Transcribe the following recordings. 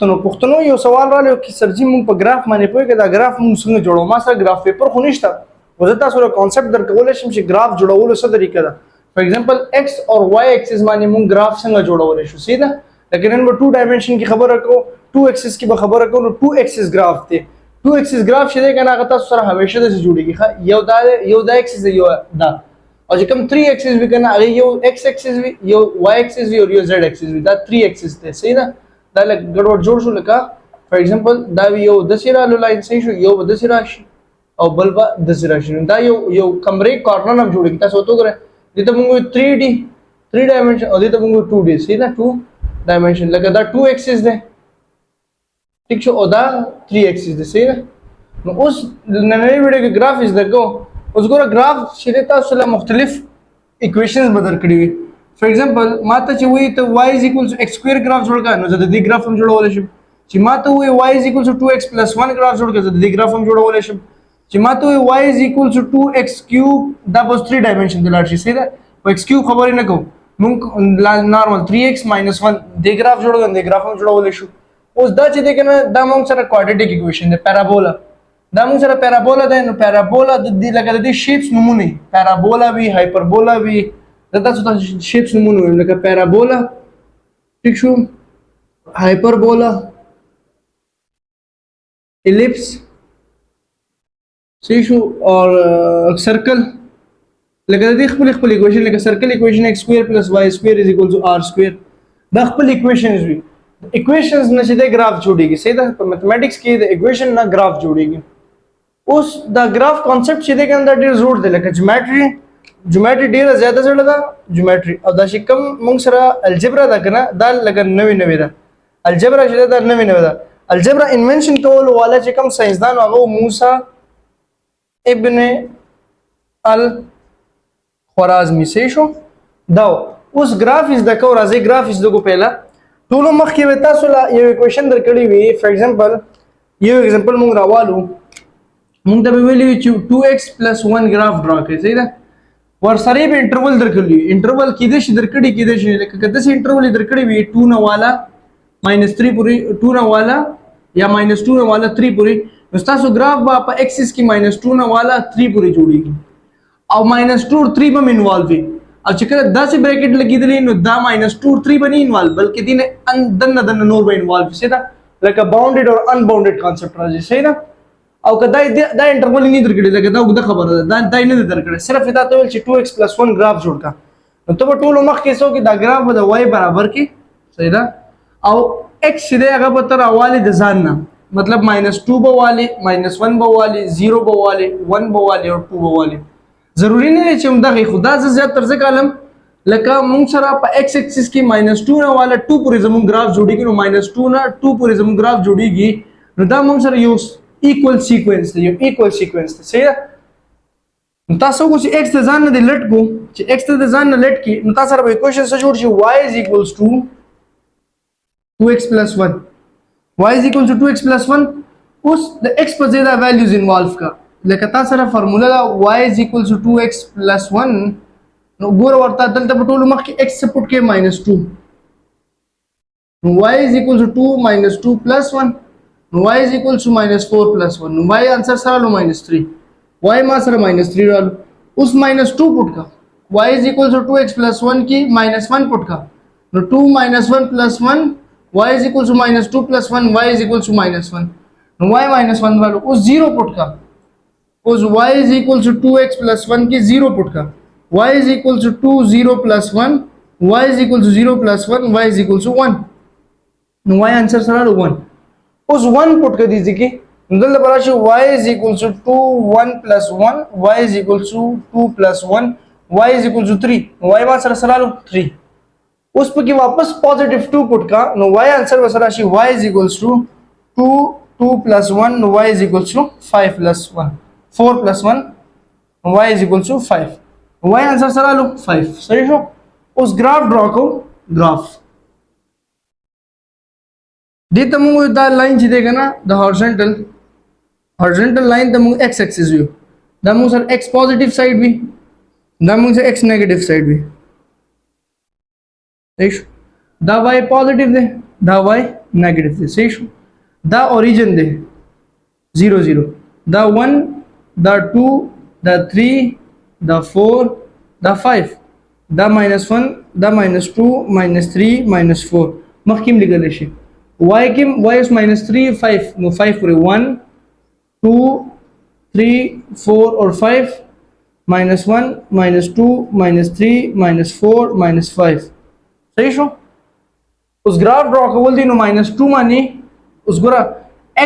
پښتنو یو سوال راغلی چې سرجی مونږ په ګراف باندې پوهیږو دا ګراف مونږ څنګه جوړو ما سره ګراف پیپر خو نشته خو زه تاسو ته کانسپټ درکولی شم چې ګراف جوړولو څه طریقه ده فار ایگزامپل ایکس اور وائی ایکسس باندې مونږ ګراف څنګه جوړولی شو صحیح ده لکه نن به 2 ډایمنشن کې خبره کوو 2 ایکسس کې به خبره کوو نو 2 ایکسس ګراف دی 2 ایکسس ګراف چې دی کنه هغه تاسو سره همیشه داسې جوړیږي یو دا ایکسس دی یو دا او چې کوم 3 ایکسس وي کنه هغه یو ایکس ایکسس وي یو وائی ایکسس وي او یو زد ایکسس وي دا 3 ایکسس دی صحیح ده دا لکه ګډوډ جوړ شو لکه فار ایگزامپل دا یو داسې رالو لاین صحیح شو یو به داسې راشي او بل به داسې راشي دا یو کمرې کارنر هم جوړیږي تاسو ورته وګورئ دلته موږ 3D 3 ډایمنشن او دلته موږ 2D صحیح ده 2 ډایمنشن لکه دا 2 ایکسس دی ٹھیک شو او دا 3 ایکسس دی صحیح ده نو اوس نننۍ ویډیو کې ګراف از درکو اوس ګوره ګراف چې تاسو له مختلف ایکویشنز بدل کړی وي فار ایگزامپل ماته چې وایي ته y is equal to x square ګراف جوړ کړه نو زه د دې ګراف هم جوړولی شم چې ماته وایي y is equal to 2x plus 1 ګراف جوړ کړه زه د دې ګراف هم جوړولی شم چې ماته وایي y is equal to 2x cube دا بس 3 ډایمنشن ته لاړ شي صحیح ده په x cube خبرې نه کوو موږ نارمل 3x minus 1 دې ګراف جوړو دې ګراف هم جوړولی شو اوس دا چې دی که نه دا موږ سره کوادریټک ایکویشن دی پیرابولا دا موږ سره پیرابولا دی نو پیرابولا د دې لکه د دې شیپس نومونه پیرابولا وي هایپربولا وي دا تاسو ته شیپس نومونه وي لکه پیرابولا ٹھیک شو هایپربولا ایلپس صحیح شو اور سرکل لکه د دې خپل ایکویشن لکه سرکل ایکویشن x square plus y square is equal to r square دا خپل ایکویشنز وي ایکویشنز نه چې د ګراف جوړیږي صحیح ده په میتھمیټکس کې د ایکویشن نه ګراف جوړیږي اوس دا ګراف کانسپټ چې دی کنه دا ډیر زوړ دی لکه جیومټري ډیره زیاته زړه ده جیومټري او دا چې کوم موږ سره الجبرا ده کنه دا لکه نوې ده الجبرا چې دا نوې ده الجبرا انوینشن کول والا چې کوم ساينسدان هغه موسی ابن الخوارزمی صحیح شو دا اوس ګراف از د کو راځي ګراف از دغه پهلا ټول مخکې تاسو لا یو ایکویشن درکړی وي فار ایگزامپل یو ایگزامپل موږ راوالو موږ ته ویلي چې 2x + 1 ګراف ډرا کړئ صحیح ده ورسره به انټرول درکړلی انټرول کې دې شي درکړی کې دې شي لکه کده سي انټرول درکړی وي 2 نه والا -3 پوری 2 نه والا یا -2 نه والا 3 پوری نو تاسو ګراف با په ایکسس کې -2 نه والا 3 پوری جوړیږي او -2 3 به انوالو وي او چې کله داسې بریکټ لګیدلی نو دا -2 3 به نه انوالو بلکې دینه دنه نور به انوالو صحیح ده لکه باونډډ او انباونډډ کانسپټ راځي صحیح ده او کدا دا انټرول نه درکړي لکه دا وګړه خبره ده دا نه درکړي صرف دا ته ویل چې 2x + 1 ګراف جوړ کا نو ته ټول مخ کې سو کې دا ګراف د y برابر کې صحیح ده او x دې هغه به تر حواله د ځان نه مطلب -2 به والی -1 به والی 0 به والی 1 به والی او 2 به والی ضروری نه چې موږ دغه خدا زیات تر ځکه عالم لکه موږ سره په x ایکسس کې -2 نه والا 2 پورې زموږ ګراف جوړیږي نو -2 نه 2 پورې زموږ ګراف جوړیږي نو دا موږ سره یو equal sequence دی یو equal sequence دی صحیح نو تاسو کو چې x ته ځان نه لټ کو چې x ته ځان نه لټ کی نو تاسو سره equation سره جوړ شي y is equals to 2x plus 1 y is equals to 2x plus 1 اوس د x په ځای د values involve کا لکه تاسو سره فارمولا y is equals to 2x plus 1 نو ګور ورته دلته په ټولو مخ کې x سپورټ کې -2 نو y is equals to 2 - 2 plus 1 نو y is equals to -4 plus 1 نو y answer سره लो -3 y ما سره -3 डालो उस -2 पुट का y is equals to 2x plus 1 की -1 पुट का no 2 - 1 plus 1 y is equals to -2 plus 1 y is equals to -1 no y -1 डालो उस 0 पुट का उस y is equals to 2x plus 1 की 0 पुट का y is equals to 2 0 plus 1 y is equals to 0 plus 1 y is equals to 1 no y answer सरा लो 1 उस 1 पुट कर दीजिए कि दल बराबर y is equals to 2 1 plus 1 y is equals to 2 plus 1 y is equals to 3 y मा सरा लो 3 उस पे की वापस पॉजिटिव 2 पुट का नो y आंसर वसरा she y is equals to 2 plus 1 no y is equals to 5 plus 1 4 plus 1 y is equals to 5 y answer सरा लो 5 सही हो उस ग्राफ ड्रॉ को ग्राफ दे तमु दा लाइन जी देगा ना the horizontal line Tamu x axis view दमु सर x पॉजिटिव साइड भी दमु से x नेगेटिव साइड भी देख दा y positive they دا y negative دی صحیح شو دا اوریجن دی 0 0 دا 1 دا 2 دا 3 دا 4 دا 5 دا -1 دا -2 -3 -4 مخکیم لګل شي y کیم y is -3 5 نو 5 پورې 1 2 3 4 اور 5 -1 -2 -3 -4 -5 صحیح شو اوس ګراف ډرا کول دي نو -2 معنی اوس ګوره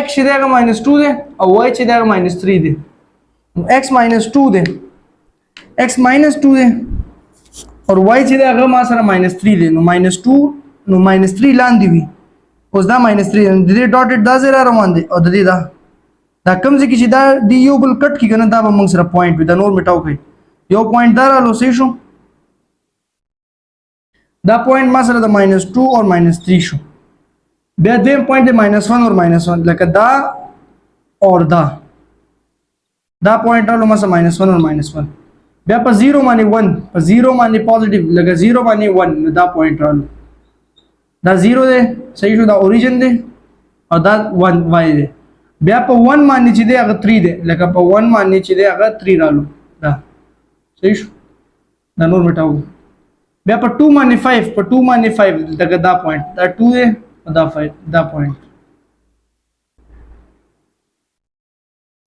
x چې دغه -2 دی او y چې دغه -3 دی نو x -2 دی x -2 دی اور y چې دغه ما سره -3 دی نو -2 نو -3 لاندې وي اوس دا -3 د دې ډاټډ دا زیرا روان دي او د دې دا کوم ځکه چې دا دی یو بل کټ کی کنه دا به موږ سره پوینټ وي دا نور میټاو کوي یو پوینټ دا رالو صحیح شو دا پوینټ ما سره د -2 او -3 شو بیا دیم پوینټ دی -1 اور -1 لکه دا اور دا پوینټ رالو ما سره -1 اور -1 بیا په 0 باندې 1 په 0 باندې پوزټیو لکه 0 باندې 1 نو دا پوینټ رالو دا 0 دی صحیح شو دا اوریجن دی او دا 1 y دی بیا په 1 باندې چې دی هغه 3 دی لکه په 1 باندې چې دی هغه 3 رالو دا صحیح شو دا نور میټاو بیا په 2 باندې 5 په 2 باندې 5 دغه دا پوینټ دا 2 دی دا 5 دا پوینټ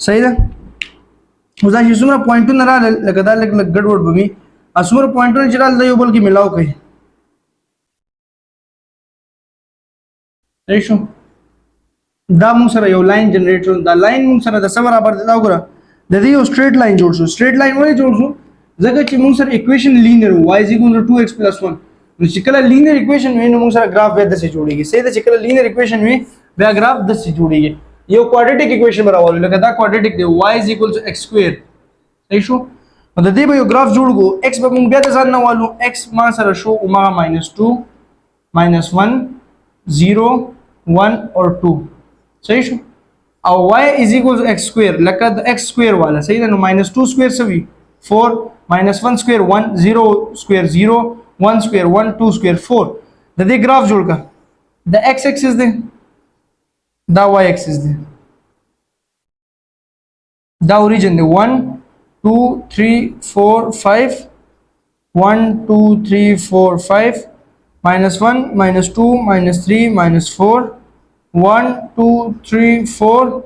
صحیح ده اوس دا چې څومره پوینټونه راغلل لکه دا لږ ګډوډ به وي څومره پوینټونه چې راغلل یو بل کې ملاو کوي صحیح شو دا موږ سره یو لاین جنریټر دا لاین موږ سره د څه برابر دی دا وګوره د دې یو سټریټ لاین جوړ شو سټریټ لاین ولې جوړ شو ځکه چې موږ سره اکویشن لینیر y = 2x + 1 نو چې کله لینیر اکویشن وي نو موږ سره گراف به داسې جوړیږي صحیح ده چې کله لینیر اکویشن وي بیا گراف داسې جوړیږي یو کوادریټک اکویشن راوړل لکه دا کوادریټک دی y = x² صحیح شو نو د دې به یو گراف جوړ کو x به موږ بیا د ځان نه والو x ما سره شو اومه -2 -1 0 1 اور 2 صحیح شو او y = x² لکه د x² والا صحیح ده نو -2² سوي 4 -1² 1 0² 0 1² 1 2² 4 د دې گراف جوړ کا د x एक्सिस دی دا y एक्सिस دی دا اوریجن دی 1 2 3 4 5 1 2 3 4 5 -1 -2 -3 -4 1 2 3 4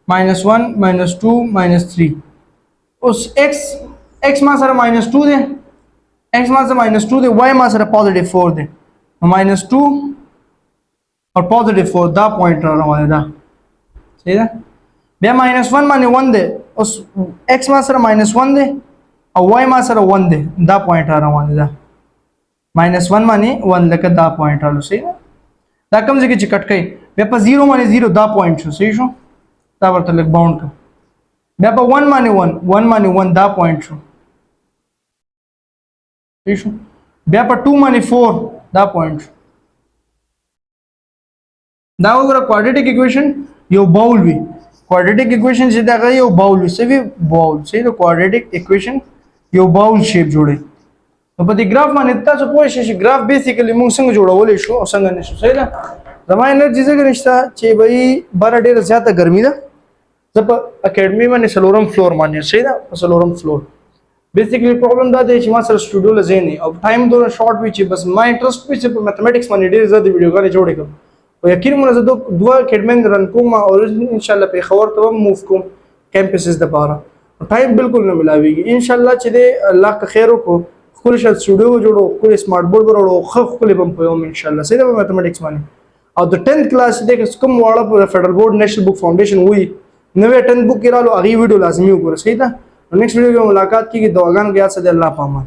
-1 -2 -3 उस x ما سره -2 دی x ما سره -2 دی y ما سره +4 دی -2 और +4 دا پوینټ را روانه ده صحیح ده بیا -1 باندې 1 دی اوس x ما سره -1 دی او y ما سره 1 دی دا پوینټ را روانه ده -1 باندې 1 لکه دا پوینټ رالو صحیح ده دا کوم ځای کې چې کټ کړي بیا په 0 باندې 0 دا پوینټ شو صحیح شو دا ورته لګ باونډ کړ بیا په 1 باندې 1 باندې 1 دا پوینټ شو صحیح شو بیا په 2 باندې 4 دا پوینټ شو دا وګوره کوادریټک اکویشن یو باول وي کوادریټک اکویشن چې دا یو باول وي سوي باول صحیح ده کوادریټک اکویشن یو باول شیپ جوړي نو په دې ګراف باندې تاسو پوه شئ چې ګراف بیسیکلی موږ څنګه جوړولای شو او څنګه نشو صحیح ده زما انرژي څنګه نشته چې بھئی بار ډیره زیاته ګرمي ده زه په اکیډمي باندې سلورم فلور باندې صحیح ده په سلورم فلور بیسیکلی پرابلم دا دی چې ما سره سټوډیو لزه نه او ټایم دوره شارټ وی چې بس ما انټرست وی چې په میتھمیټکس باندې ډیر زیات ویډیوګانې جوړې کوم او یقین مونږ زه دوه اکیډمي رن کوم او ان شاء الله په خبر ته موو کوم کیمپسز د بارا ټایم بالکل نه ملاويږي ان شاء الله چې الله کا خیر وکړو خپل شت سټوډیو جوړو خپل سمارټ بورډ ورو خپل بم پوم ان شاء الله سید په میتھمیټکس باندې او د 10th کلاس د کوم واړه په فدرال بورډ نېشنل بک فاونډیشن وی نوې 10th بک کې رالو هغه ویډیو لازمي وګورئ صحیح ده نیکسٹ ویډیو کې ملاقات کیږي دعاګانو کې یاد سره الله پامان